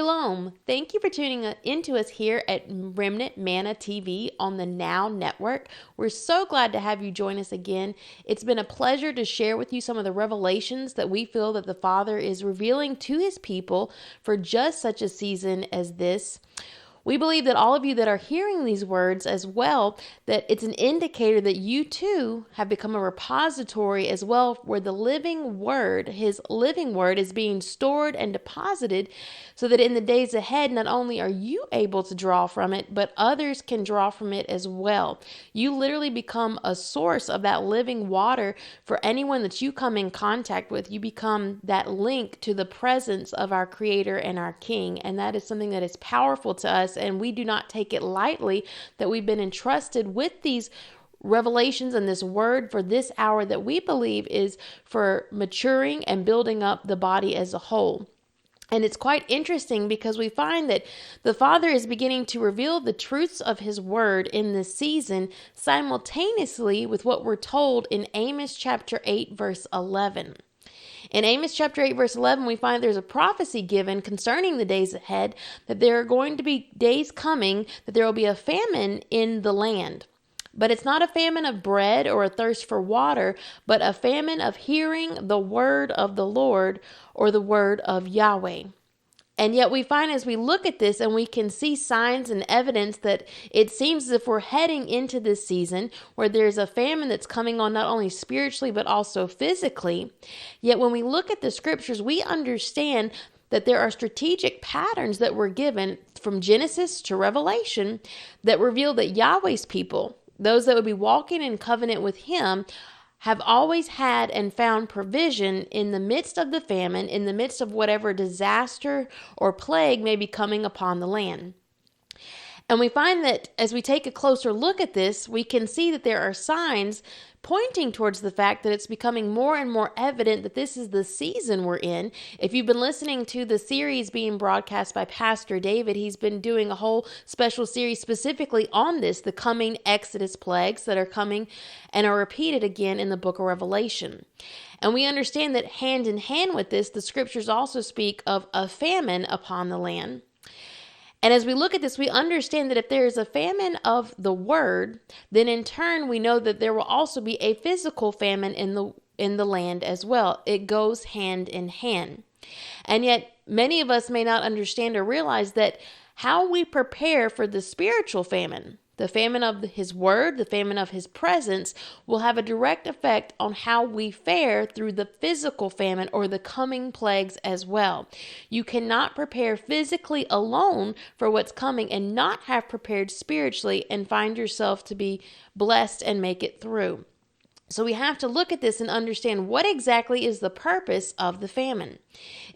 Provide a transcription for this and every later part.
Shalom. Thank you for tuning into us here at Remnant Manna TV on the Now Network. We're so glad to have you join us again. It's been a pleasure to share with you some of the revelations that we feel that the Father is revealing to his people for just such a season as this. We believe that all of you that are hearing these words as well, that it's an indicator that you too have become a repository as well, where the living word, his living word, is being stored and deposited so that in the days ahead, not only are you able to draw from it, but others can draw from it as well. You literally become a source of that living water for anyone that you come in contact with. You become that link to the presence of our Creator and our King. And that is something that is powerful to us. And we do not take it lightly that we've been entrusted with these revelations and this word for this hour that we believe is for maturing and building up the body as a whole. And it's quite interesting because we find that the Father is beginning to reveal the truths of his word in this season simultaneously with what we're told in Amos chapter 8, verse 11. In Amos chapter 8, verse 11, we find there's a prophecy given concerning the days ahead, that there are going to be days coming, that there will be a famine in the land. But it's not a famine of bread or a thirst for water, but a famine of hearing the word of the Lord or the word of Yahweh. And yet we find as we look at this and we can see signs and evidence that it seems as if we're heading into this season where there's a famine that's coming on not only spiritually but also physically. Yet when we look at the scriptures, we understand that there are strategic patterns that were given from Genesis to Revelation that reveal that Yahweh's people, those that would be walking in covenant with him, have always had and found provision in the midst of the famine, in the midst of whatever disaster or plague may be coming upon the land. And we find that as we take a closer look at this, we can see that there are signs pointing towards the fact that it's becoming more and more evident that this is the season we're in. If you've been listening to the series being broadcast by Pastor David, he's been doing a whole special series specifically on this, the coming Exodus plagues that are coming and are repeated again in the book of Revelation. And we understand that hand in hand with this, the scriptures also speak of a famine upon the land. And as we look at this, we understand that if there is a famine of the word, then in turn we know that there will also be a physical famine in the land as well. It goes hand in hand. And yet many of us may not understand or realize that how we prepare for the spiritual famine, the famine of his word, the famine of his presence, will have a direct effect on how we fare through the physical famine or the coming plagues as well. You cannot prepare physically alone for what's coming and not have prepared spiritually and find yourself to be blessed and make it through. So we have to look at this and understand what exactly is the purpose of the famine.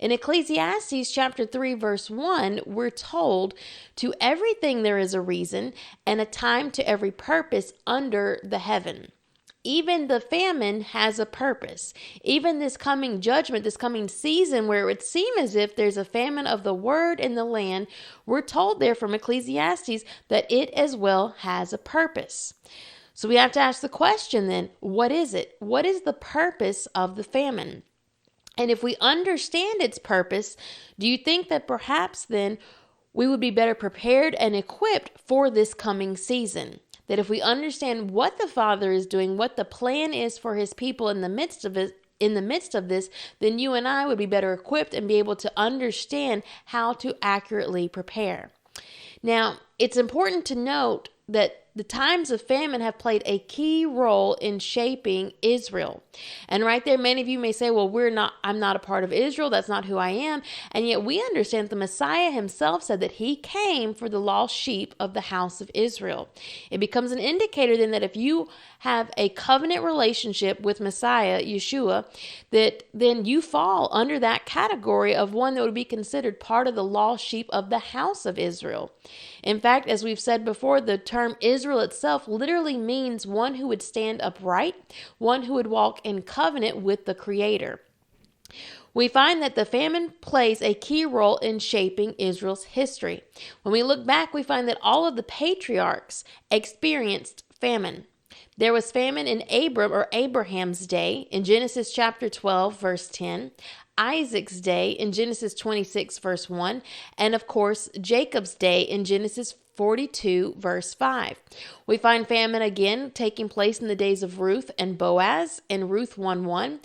In Ecclesiastes chapter 3, verse 1, we're told, "To everything there is a reason, and a time to every purpose under the heaven." Even the famine has a purpose. Even this coming judgment, this coming season where it would seem as if there's a famine of the word in the land, we're told there from Ecclesiastes that it as well has a purpose. So we have to ask the question then, what is it? What is the purpose of the famine? And if we understand its purpose, do you think that perhaps then we would be better prepared and equipped for this coming season? That if we understand what the Father is doing, what the plan is for his people in the midst of this, then you and I would be better equipped and be able to understand how to accurately prepare. Now, it's important to note that the times of famine have played a key role in shaping Israel. And right there, many of you may say, well, I'm not a part of Israel. That's not who I am. And yet we understand the Messiah himself said that he came for the lost sheep of the house of Israel. It becomes an indicator then that if you have a covenant relationship with Messiah, Yeshua, that then you fall under that category of one that would be considered part of the lost sheep of the house of Israel. In fact, as we've said before, the term Israel itself literally means one who would stand upright, one who would walk in covenant with the Creator. We find that the famine plays a key role in shaping Israel's history. When we look back, we find that all of the patriarchs experienced famine. There was famine in Abraham's day in Genesis chapter 12, verse 10. Isaac's day in Genesis 26, verse 1, and of course, Jacob's day in Genesis 42, verse 5. We find famine again taking place in the days of Ruth and Boaz in Ruth 1:1,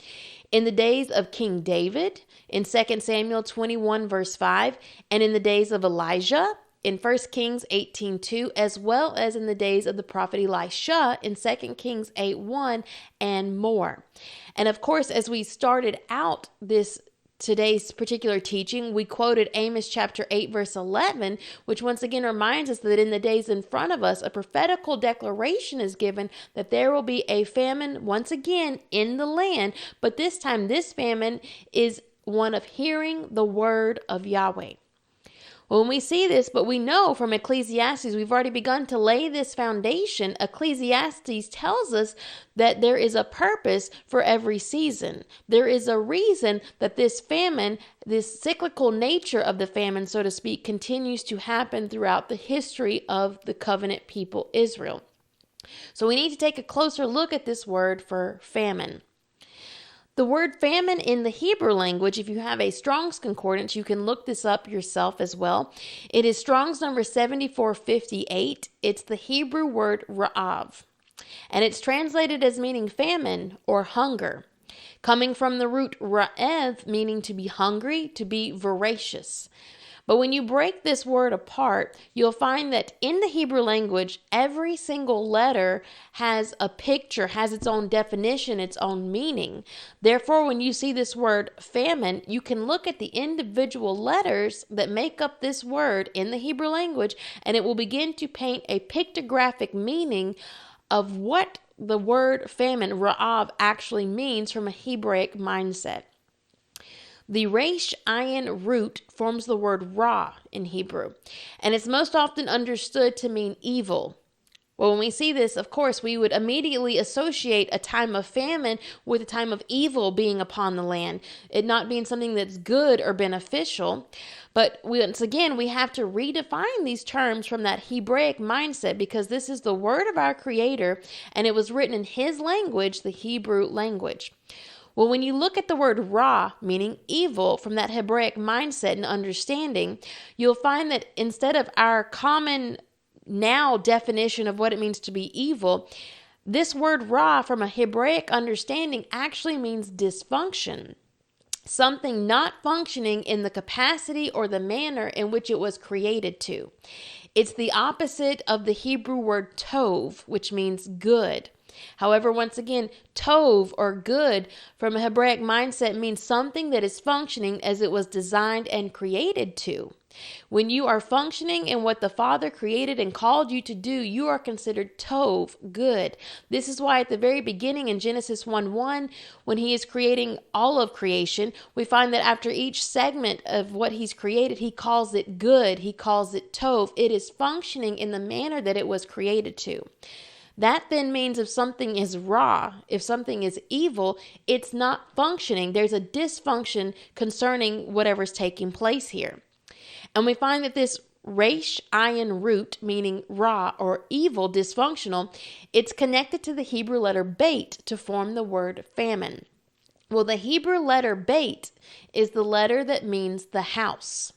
in the days of King David in 2 Samuel 21, verse 5, and in the days of Elijah in 1 Kings 18:2, as well as in the days of the prophet Elisha in 2 Kings 8:1, and more. And of course, as we started out today's particular teaching, we quoted Amos chapter 8, verse 11, which once again reminds us that in the days in front of us, a prophetical declaration is given that there will be a famine once again in the land, but this time this famine is one of hearing the word of Yahweh. When we see this, but we know from Ecclesiastes, we've already begun to lay this foundation. Ecclesiastes tells us that there is a purpose for every season. There is a reason that this famine, this cyclical nature of the famine, so to speak, continues to happen throughout the history of the covenant people Israel. So we need to take a closer look at this word for famine. The word famine in the Hebrew language, if you have a Strong's Concordance, you can look this up yourself as well. It is Strong's number 7458. It's the Hebrew word ra'av, and it's translated as meaning famine or hunger, coming from the root ra'ev, meaning to be hungry, to be voracious. But when you break this word apart, you'll find that in the Hebrew language, every single letter has a picture, has its own definition, its own meaning. Therefore, when you see this word famine, you can look at the individual letters that make up this word in the Hebrew language, and it will begin to paint a pictographic meaning of what the word famine, ra'av, actually means from a Hebraic mindset. The resh ayin root forms the word ra in Hebrew, and it's most often understood to mean evil. Well, when we see this, of course, we would immediately associate a time of famine with a time of evil being upon the land, it not being something that's good or beneficial. But once again, we have to redefine these terms from that Hebraic mindset, because this is the word of our Creator, and it was written in His language, the Hebrew language. Well, when you look at the word ra, meaning evil, from that Hebraic mindset and understanding, you'll find that instead of our common now definition of what it means to be evil, this word ra from a Hebraic understanding actually means dysfunction. Something not functioning in the capacity or the manner in which it was created to. It's the opposite of the Hebrew word tov, which means good. However, once again, tov or good from a Hebraic mindset means something that is functioning as it was designed and created to. When you are functioning in what the Father created and called you to do, you are considered tov, good. This is why at the very beginning in Genesis 1:1, when He is creating all of creation, we find that after each segment of what He's created, He calls it good. He calls it tov. It is functioning in the manner that it was created to. That then means if something is raw, if something is evil, it's not functioning. There's a dysfunction concerning whatever's taking place here. And we find that this resh ayin root, meaning raw or evil, dysfunctional, it's connected to the Hebrew letter beit to form the word famine. Well, the Hebrew letter beit is the letter that means the house.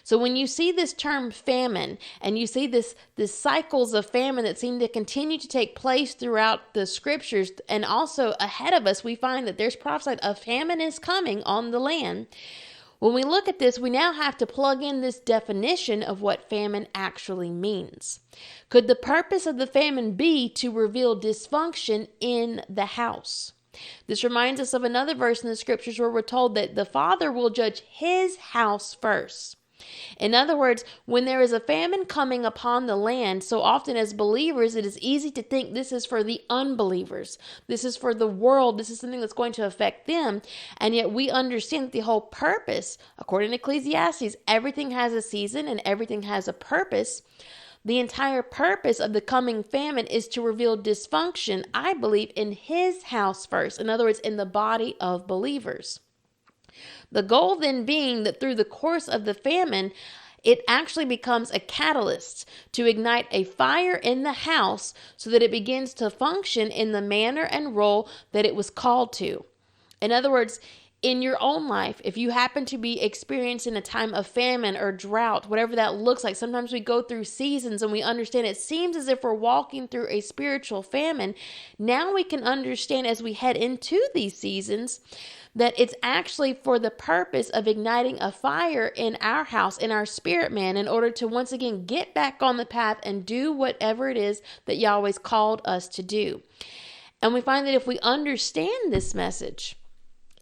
So when you see this term famine, and you see this cycles of famine that seem to continue to take place throughout the scriptures, and also ahead of us, we find that there's prophesied a famine is coming on the land. When we look at this, we now have to plug in this definition of what famine actually means. Could the purpose of the famine be to reveal dysfunction in the house? This reminds us of another verse in the scriptures where we're told that the Father will judge His house first. In other words, when there is a famine coming upon the land, so often as believers, it is easy to think this is for the unbelievers. This is for the world. This is something that's going to affect them. And yet we understand that the whole purpose, according to Ecclesiastes, everything has a season and everything has a purpose. The entire purpose of the coming famine is to reveal dysfunction, I believe, in His house first. In other words, in the body of believers. The goal then being that through the course of the famine, it actually becomes a catalyst to ignite a fire in the house so that it begins to function in the manner and role that it was called to. In other words, In your own life, if you happen to be experiencing a time of famine or drought, whatever that looks like, sometimes we go through seasons and we understand it seems as if we're walking through a spiritual famine. Now we can understand as we head into these seasons that it's actually for the purpose of igniting a fire in our house, in our spirit man, in order to once again get back on the path and do whatever it is that Yahweh's called us to do. And we find that if we understand this message,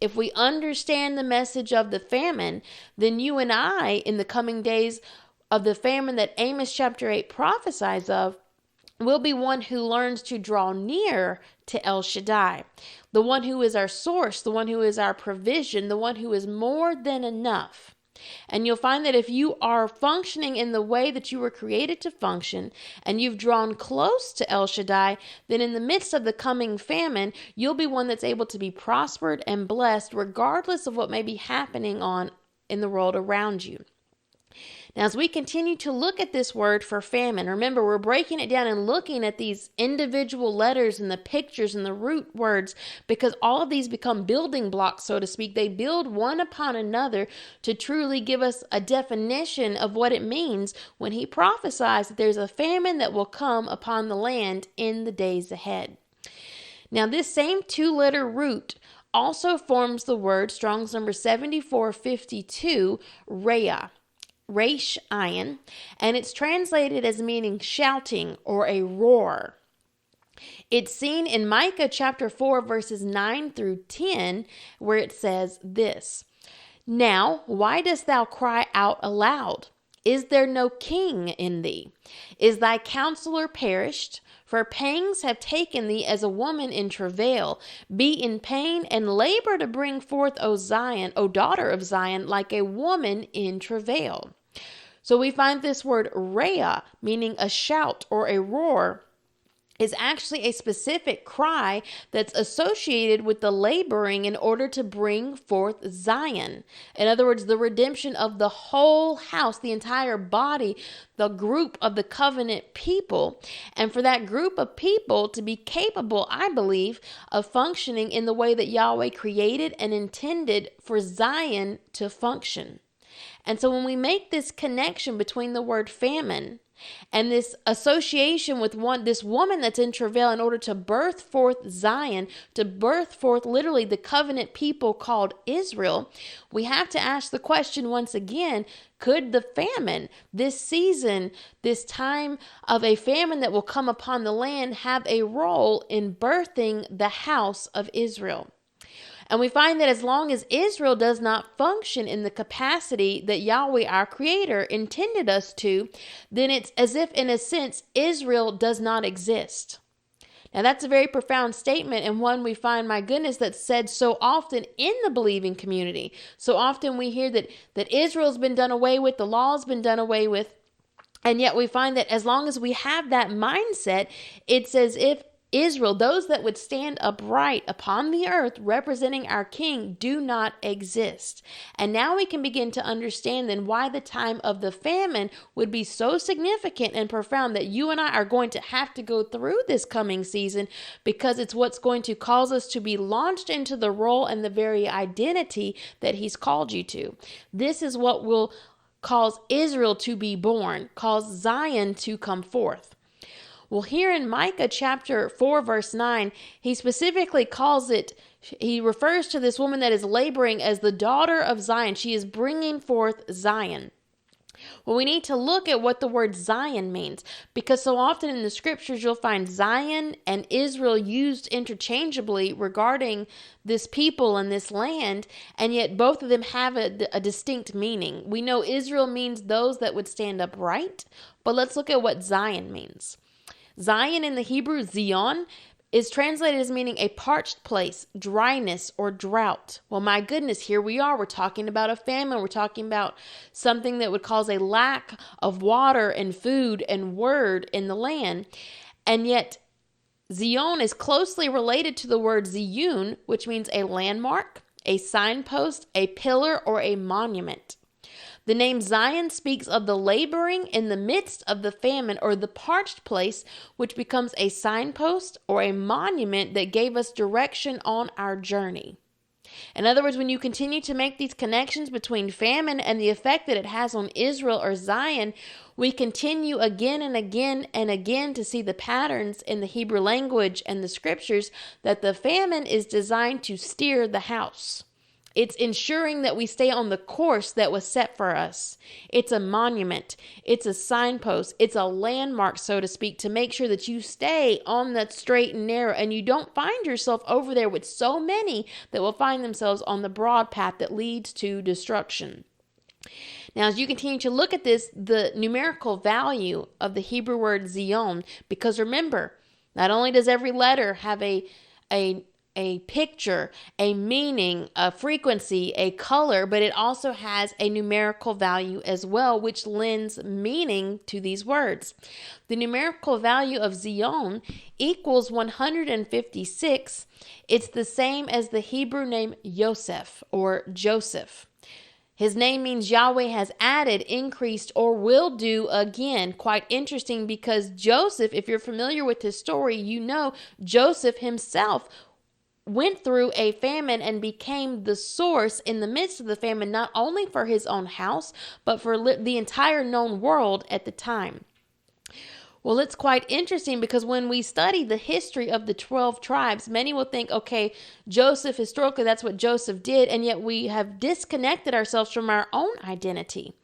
if we understand the message of the famine, then you and I, in the coming days of the famine that Amos chapter 8 prophesies of, will be one who learns to draw near to El Shaddai, the one who is our source, the one who is our provision, the one who is more than enough. And you'll find that if you are functioning in the way that you were created to function, and you've drawn close to El Shaddai, then in the midst of the coming famine, you'll be one that's able to be prospered and blessed regardless of what may be happening in the world around you. Now, as we continue to look at this word for famine, remember, we're breaking it down and looking at these individual letters and the pictures and the root words, because all of these become building blocks, so to speak. They build one upon another to truly give us a definition of what it means when he prophesies that there's a famine that will come upon the land in the days ahead. Now, this same two-letter root also forms the word, Strong's number 7452, Reah. Resh Ayin, and it's translated as meaning shouting or a roar. It's seen in Micah chapter 4 verses 9 through 10, where it says this: "Now, why dost thou cry out aloud? Is there no king in thee? Is thy counselor perished? For pangs have taken thee as a woman in travail. Be in pain and labor to bring forth, O Zion, O daughter of Zion, like a woman in travail." So we find this word reah, meaning a shout or a roar, is actually a specific cry that's associated with the laboring in order to bring forth Zion. In other words, the redemption of the whole house, the entire body, the group of the covenant people. And for that group of people to be capable, I believe, of functioning in the way that Yahweh created and intended for Zion to function. And so when we make this connection between the word famine and this association with this woman that's in travail in order to birth forth Zion, to birth forth literally the covenant people called Israel, we have to ask the question once again, could the famine, this season, this time of a famine that will come upon the land, have a role in birthing the house of Israel? And we find that as long as Israel does not function in the capacity that Yahweh, our Creator, intended us to, then it's as if, in a sense, Israel does not exist. Now, that's a very profound statement, and one we find, my goodness, that's said so often in the believing community. So often we hear that Israel's been done away with, the law's been done away with, and yet we find that as long as we have that mindset, it's as if Israel, those that would stand upright upon the earth representing our King, do not exist. And now we can begin to understand then why the time of the famine would be so significant and profound that you and I are going to have to go through this coming season, because it's what's going to cause us to be launched into the role and the very identity that He's called you to. This is what will cause Israel to be born, cause Zion to come forth. Well, here in Micah chapter 4, verse 9, he specifically he refers to this woman that is laboring as the daughter of Zion. She is bringing forth Zion. Well, we need to look at what the word Zion means, because so often in the scriptures you'll find Zion and Israel used interchangeably regarding this people and this land, and yet both of them have a distinct meaning. We know Israel means those that would stand upright, but let's look at what Zion means. Zion in the Hebrew, Zion, is translated as meaning a parched place, dryness, or drought. Well, my goodness, here we are. We're talking about a famine. We're talking about something that would cause a lack of water and food and word in the land. And yet, Zion is closely related to the word Ziyun, which means a landmark, a signpost, a pillar, or a monument. The name Zion speaks of the laboring in the midst of the famine or the parched place, which becomes a signpost or a monument that gave us direction on our journey. In other words, when you continue to make these connections between famine and the effect that it has on Israel or Zion, we continue again and again and again to see the patterns in the Hebrew language and the scriptures that the famine is designed to steer the house. It's ensuring that we stay on the course that was set for us. It's a monument. It's a signpost. It's a landmark, so to speak, to make sure that you stay on that straight and narrow and you don't find yourself over there with so many that will find themselves on the broad path that leads to destruction. Now, as you continue to look at this, the numerical value of the Hebrew word Zion, because remember, not only does every letter have a picture, a meaning, a frequency, a color, but it also has a numerical value as well, which lends meaning to these words. The numerical value of Zion equals 156. It's the same as the Hebrew name Yosef or Joseph. His name means Yahweh has added, increased, or will do again. Quite interesting because Joseph, if you're familiar with his story, you know Joseph himself went through a famine and became the source in the midst of the famine, not only for his own house, but for the entire known world at the time. Well, it's quite interesting because when we study the history of the 12 tribes, many will think, okay, Joseph, historically, that's what Joseph did, and yet we have disconnected ourselves from our own identity.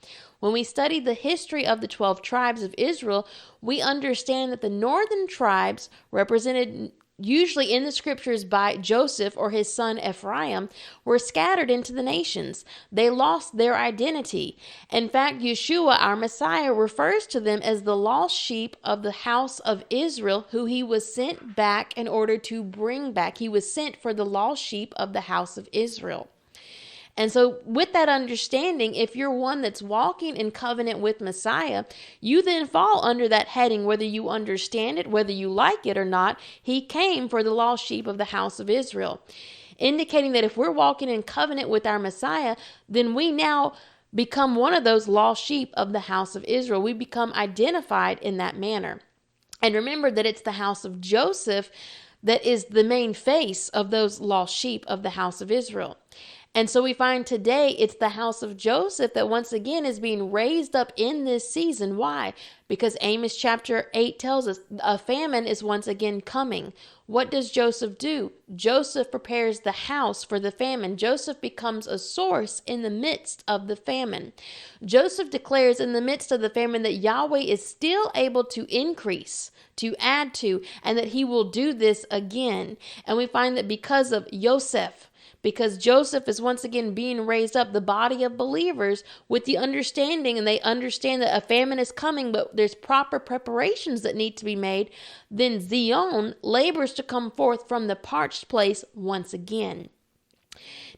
When we study the history of the 12 tribes of Israel, we understand that the northern tribes, represented usually in the scriptures by Joseph or his son Ephraim, were scattered into the nations. They lost their identity. In fact, Yeshua, our Messiah, refers to them as the lost sheep of the house of Israel, who he was sent back in order to bring back. He was sent for the lost sheep of the house of Israel. And so with that understanding, if you're one that's walking in covenant with Messiah, you then fall under that heading, whether you understand it, whether you like it or not. He came for the lost sheep of the house of Israel, indicating that if we're walking in covenant with our Messiah, then we now become one of those lost sheep of the house of Israel. We become identified in that manner. And remember that it's the house of Joseph that is the main face of those lost sheep of the house of Israel. And so we find today it's the house of Joseph that once again is being raised up in this season. Why? Because Amos chapter 8 tells us a famine is once again coming. What does Joseph do? Joseph prepares the house for the famine. Joseph becomes a source in the midst of the famine. Joseph declares in the midst of the famine that Yahweh is still able to increase, to add to, and that he will do this again. And we find that because of Yosef, because Joseph is once again being raised up, the body of believers with the understanding, and they understand that a famine is coming, but there's proper preparations that need to be made. Then Zion labors to come forth from the parched place once again.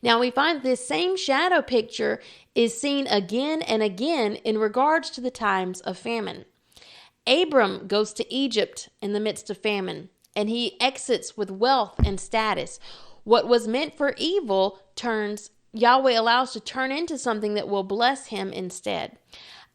Now we find this same shadow picture is seen again and again in regards to the times of famine. Abram goes to Egypt in the midst of famine, and he exits with wealth and status. What was meant for evil Yahweh allows to turn into something that will bless him instead.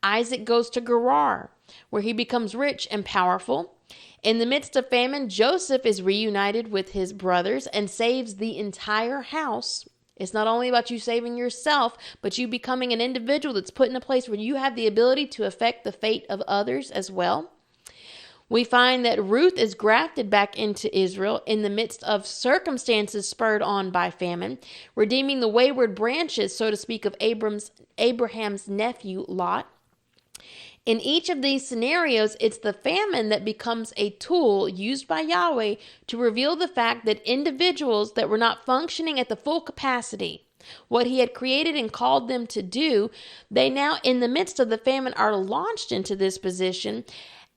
Isaac goes to Gerar, where he becomes rich and powerful. In the midst of famine, Joseph is reunited with his brothers and saves the entire house. It's not only about you saving yourself, but you becoming an individual that's put in a place where you have the ability to affect the fate of others as well. We find that Ruth is grafted back into Israel in the midst of circumstances spurred on by famine, redeeming the wayward branches, so to speak, of Abraham's nephew Lot. In each of these scenarios, it's the famine that becomes a tool used by Yahweh to reveal the fact that individuals that were not functioning at the full capacity, what he had created and called them to do, they now, in the midst of the famine, are launched into this position.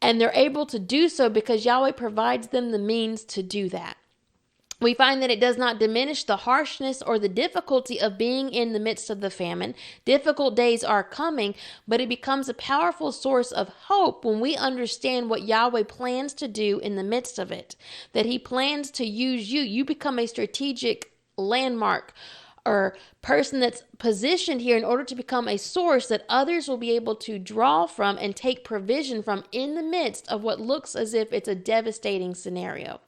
And they're able to do so because Yahweh provides them the means to do that. We find that it does not diminish the harshness or the difficulty of being in the midst of the famine. Difficult days are coming, but it becomes a powerful source of hope when we understand what Yahweh plans to do in the midst of it. That he plans to use you. You become a strategic landmark or person that's positioned here in order to become a source that others will be able to draw from and take provision from in the midst of what looks as if it's a devastating scenario.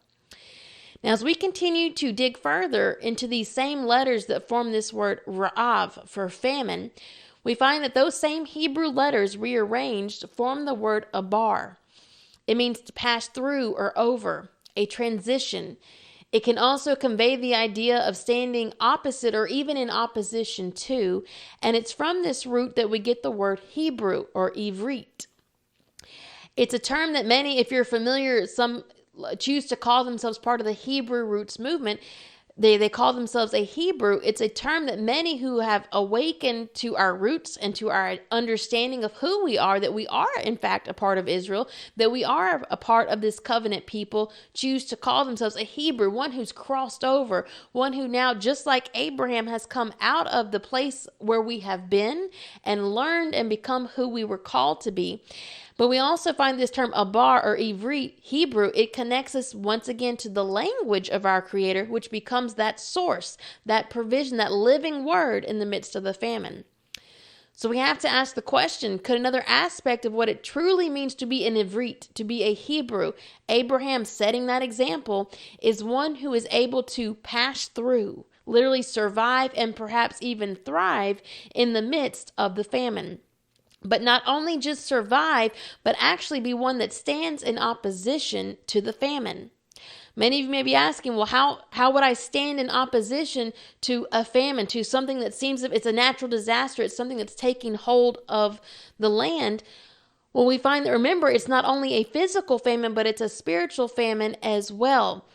Now, as we continue to dig further into these same letters that form this word ra'av for famine, we find that those same Hebrew letters rearranged form the word abar. It means to pass through or over, a transition. It can also convey the idea of standing opposite or even in opposition to, and it's from this root that we get the word Hebrew or Ivrit. It's a term that many, if you're familiar, some choose to call themselves part of the Hebrew roots movement. They call themselves a Hebrew. It's a term that many who have awakened to our roots and to our understanding of who we are, that we are in fact a part of Israel, that we are a part of this covenant people, choose to call themselves a Hebrew, one who's crossed over, one who now, just like Abraham, has come out of the place where we have been and learned and become who we were called to be. But we also find this term abar or Ivrit, Hebrew, it connects us once again to the language of our Creator, which becomes that source, that provision, that living word in the midst of the famine. So we have to ask the question, could another aspect of what it truly means to be an Ivrit, to be a Hebrew, Abraham setting that example, is one who is able to pass through, literally survive and perhaps even thrive in the midst of the famine. But not only just survive, but actually be one that stands in opposition to the famine. Many of you may be asking, well, how would I stand in opposition to a famine, to something that seems if it's a natural disaster, it's something that's taking hold of the land? Well, we find that, remember, it's not only a physical famine, but it's a spiritual famine as well.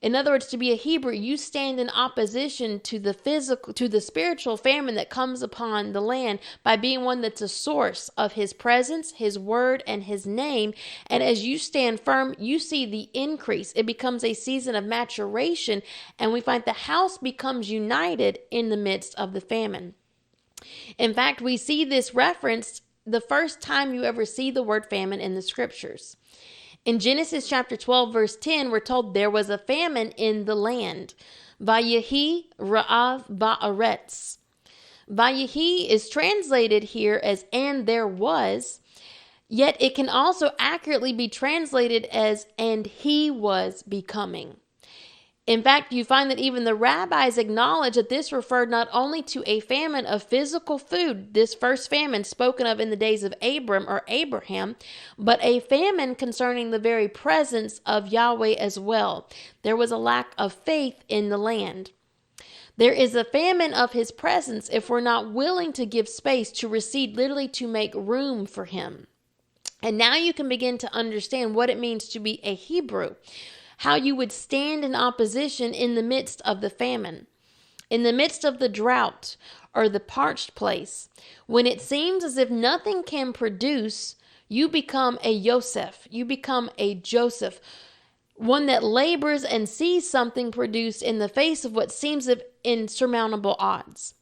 In other words, to be a Hebrew, you stand in opposition to the spiritual famine that comes upon the land by being one that's a source of His presence, His word, and His name. And as you stand firm, you see the increase. It becomes a season of maturation, and we find the house becomes united in the midst of the famine. In fact, we see this referenced the first time you ever see the word famine in the scriptures. In Genesis chapter 12, verse 10, we're told there was a famine in the land. Vayehi ra'av ba'aretz. Vayehi is translated here as and there was, yet it can also accurately be translated as and he was becoming. In fact, you find that even the rabbis acknowledge that this referred not only to a famine of physical food, this first famine spoken of in the days of Abram or Abraham, but a famine concerning the very presence of Yahweh as well. There was a lack of faith in the land. There is a famine of His presence if we're not willing to give space to recede, literally to make room for Him. And now you can begin to understand what it means to be a Hebrew. How you would stand in opposition in the midst of the famine, in the midst of the drought or the parched place. When it seems as if nothing can produce, you become a Yosef, you become a Joseph, one that labors and sees something produced in the face of what seems of insurmountable odds.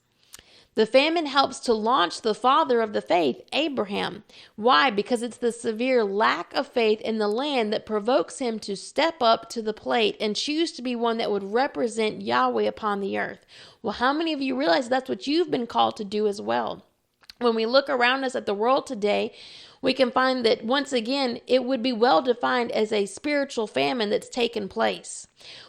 The famine helps to launch the father of the faith, Abraham. Why? Because it's the severe lack of faith in the land that provokes him to step up to the plate and choose to be one that would represent Yahweh upon the earth. Well, how many of you realize that's what you've been called to do as well? When we look around us at the world today, we can find that once again, it would be well defined as a spiritual famine that's taken place.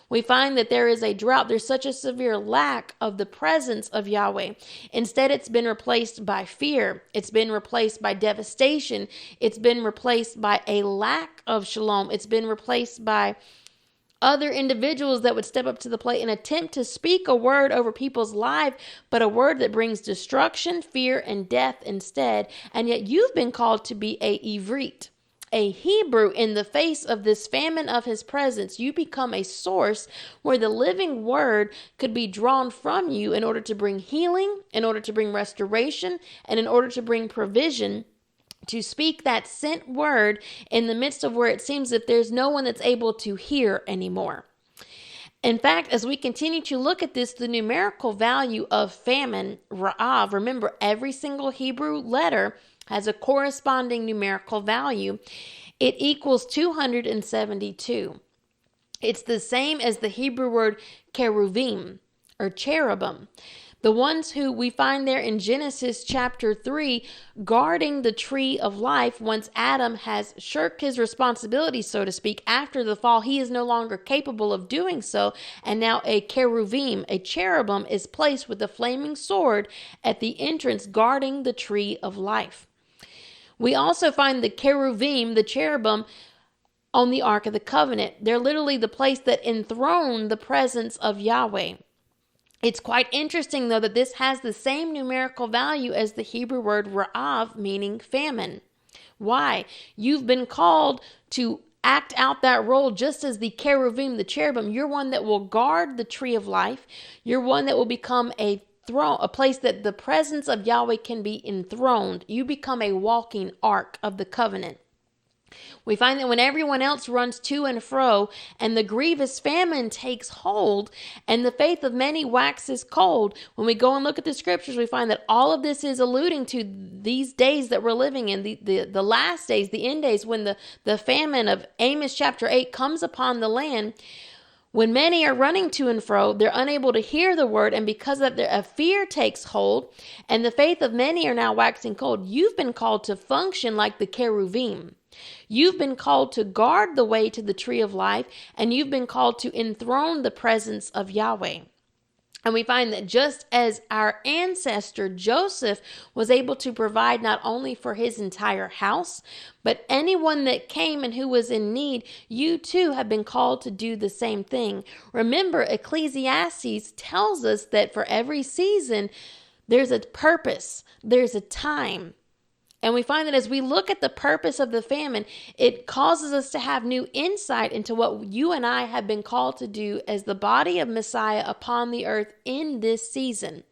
We find that there is a drought. There's such a severe lack of the presence of Yahweh. Instead, it's been replaced by fear. It's been replaced by devastation. It's been replaced by a lack of shalom. It's been replaced by other individuals that would step up to the plate and attempt to speak a word over people's lives, but a word that brings destruction, fear, and death instead. And yet you've been called to be a Ivrit, a Hebrew in the face of this famine of His presence. You become a source where the living word could be drawn from you in order to bring healing, in order to bring restoration, and in order to bring provision, to speak that sent word in the midst of where it seems that there's no one that's able to hear anymore. In fact, as we continue to look at this, the numerical value of famine, ra'av, remember every single Hebrew letter has a corresponding numerical value. It equals 272. It's the same as the Hebrew word cheruvim or cherubim. The ones who we find there in Genesis chapter 3 guarding the tree of life. Once Adam has shirked his responsibility, so to speak, after the fall, he is no longer capable of doing so. And now a cherubim is placed with a flaming sword at the entrance guarding the tree of life. We also find the cherubim, on the Ark of the Covenant. They're literally the place that enthroned the presence of Yahweh. It's quite interesting, though, that this has the same numerical value as the Hebrew word ra'av, meaning famine. Why? You've been called to act out that role just as the cherubim. You're one that will guard the tree of life. You're one that will become a throne, a place that the presence of Yahweh can be enthroned. You become a walking ark of the covenant. We find that when everyone else runs to and fro and the grievous famine takes hold and the faith of many waxes cold, when we go and look at the scriptures, we find that all of this is alluding to these days that we're living in, the last days, the end days, when the famine of Amos chapter 8 comes upon the land. When many are running to and fro, they're unable to hear the word, and because of that, a fear takes hold, and the faith of many are now waxing cold. You've been called to function like the cherubim. You've been called to guard the way to the tree of life, and you've been called to enthrone the presence of Yahweh. And we find that just as our ancestor Joseph was able to provide not only for his entire house, but anyone that came and who was in need, you too have been called to do the same thing. Remember, Ecclesiastes tells us that for every season, there's a purpose, there's a time. And we find that as we look at the purpose of the famine, it causes us to have new insight into what you and I have been called to do as the body of Messiah upon the earth in this season.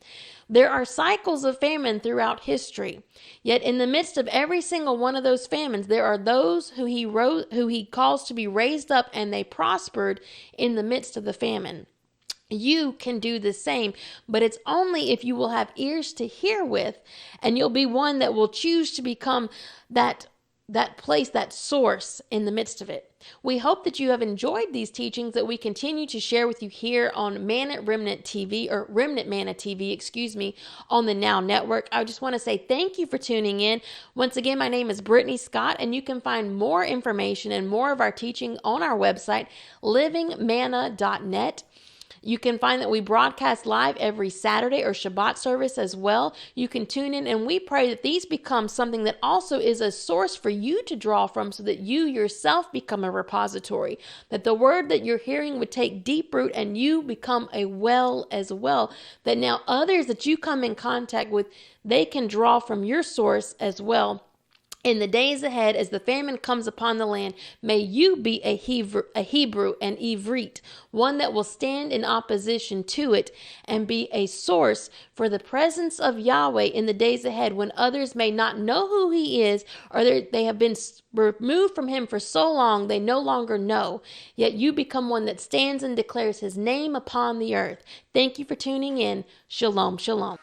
There are cycles of famine throughout history. Yet in the midst of every single one of those famines, there are those who he calls to be raised up, and they prospered in the midst of the famine. You can do the same, but it's only if you will have ears to hear with, and you'll be one that will choose to become that place, that source in the midst of it. We hope that you have enjoyed these teachings that we continue to share with you here on Remnant Manna TV, on the Now Network. I just want to say thank you for tuning in. Once again, my name is Brittney Scott, and you can find more information and more of our teaching on our website, livingmanna.net. You can find that we broadcast live every Saturday or Shabbat service as well. You can tune in, and we pray that these become something that also is a source for you to draw from, so that you yourself become a repository, that the word that you're hearing would take deep root and you become a well as well, that now others that you come in contact with, they can draw from your source as well. In the days ahead, as the famine comes upon the land, may you be a Hebrew, an Ivrit, one that will stand in opposition to it and be a source for the presence of Yahweh in the days ahead, when others may not know who he is, or they have been removed from him for so long they no longer know. Yet you become one that stands and declares his name upon the earth. Thank you for tuning in. Shalom, shalom.